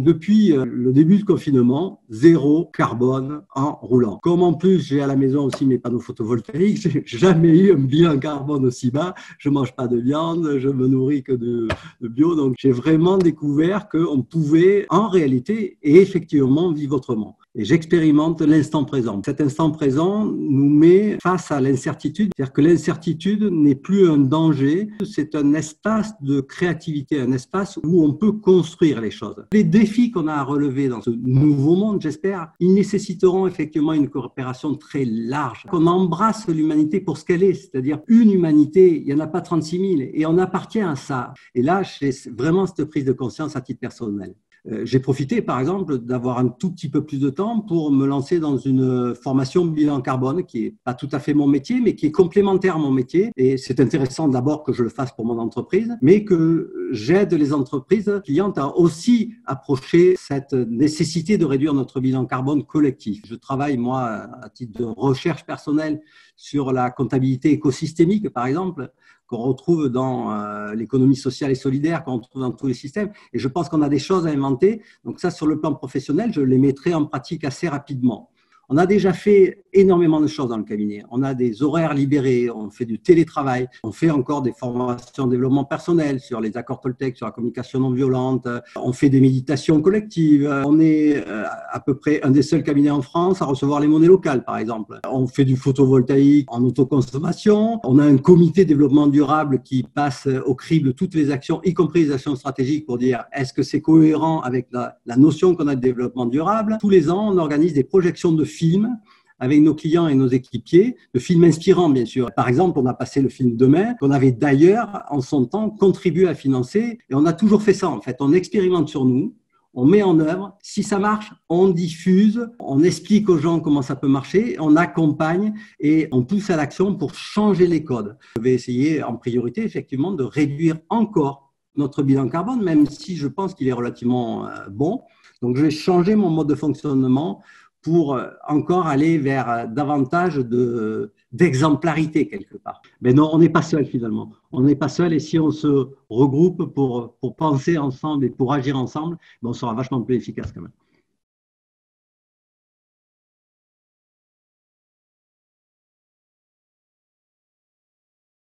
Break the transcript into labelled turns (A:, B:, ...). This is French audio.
A: Depuis le début du confinement, zéro carbone en roulant. Comme en plus j'ai à la maison aussi mes panneaux photovoltaïques, j'ai jamais eu un bilan carbone aussi bas. Je mange pas de viande, je me nourris que de bio. Donc j'ai vraiment découvert qu'on pouvait en réalité et effectivement vivre autrement. Et j'expérimente l'instant présent. Cet instant présent nous met face à l'incertitude. C'est-à-dire que l'incertitude n'est plus un danger, c'est un espace de créativité, un espace où on peut construire les choses. Les défis qu'on a à relever dans ce nouveau monde, j'espère, ils nécessiteront effectivement une coopération très large. Qu'on embrasse l'humanité pour ce qu'elle est, c'est-à-dire une humanité, il n'y en a pas 36 000 et on appartient à ça. Et là, j'ai vraiment cette prise de conscience à titre personnel. J'ai profité, par exemple, d'avoir un tout petit peu plus de temps pour me lancer dans une formation bilan carbone qui est pas tout à fait mon métier, mais qui est complémentaire à mon métier. Et c'est intéressant d'abord que je le fasse pour mon entreprise, mais que j'aide les entreprises clientes à aussi approcher cette nécessité de réduire notre bilan carbone collectif. Je travaille, moi, à titre de recherche personnelle sur la comptabilité écosystémique, par exemple, qu'on retrouve dans l'économie sociale et solidaire, qu'on retrouve dans tous les systèmes. Et je pense qu'on a des choses à inventer. Donc ça, sur le plan professionnel, je les mettrai en pratique assez rapidement. On a déjà fait énormément de choses dans le cabinet. On a des horaires libérés, on fait du télétravail, on fait encore des formations de développement personnel sur les accords Toltec, sur la communication non violente, on fait des méditations collectives. On est à peu près un des seuls cabinets en France à recevoir les monnaies locales, par exemple. On fait du photovoltaïque en autoconsommation. On a un comité de développement durable qui passe au crible toutes les actions, y compris les actions stratégiques, pour dire est-ce que c'est cohérent avec la notion qu'on a de développement durable. Tous les ans, on organise des projections de films avec nos clients et nos équipiers, de films inspirants, bien sûr. Par exemple, on a passé le film Demain, qu'on avait d'ailleurs, en son temps, contribué à financer. Et on a toujours fait ça, en fait. On expérimente sur nous, on met en œuvre. Si ça marche, on diffuse, on explique aux gens comment ça peut marcher, on accompagne et on pousse à l'action pour changer les codes. Je vais essayer, en priorité, effectivement, de réduire encore notre bilan carbone, même si je pense qu'il est relativement bon. Donc, je vais changer mon mode de fonctionnement pour encore aller vers davantage d'exemplarité quelque part. Mais non, on n'est pas seul finalement. On n'est pas seul et si on se regroupe pour penser ensemble et pour agir ensemble, on sera vachement plus efficace quand même.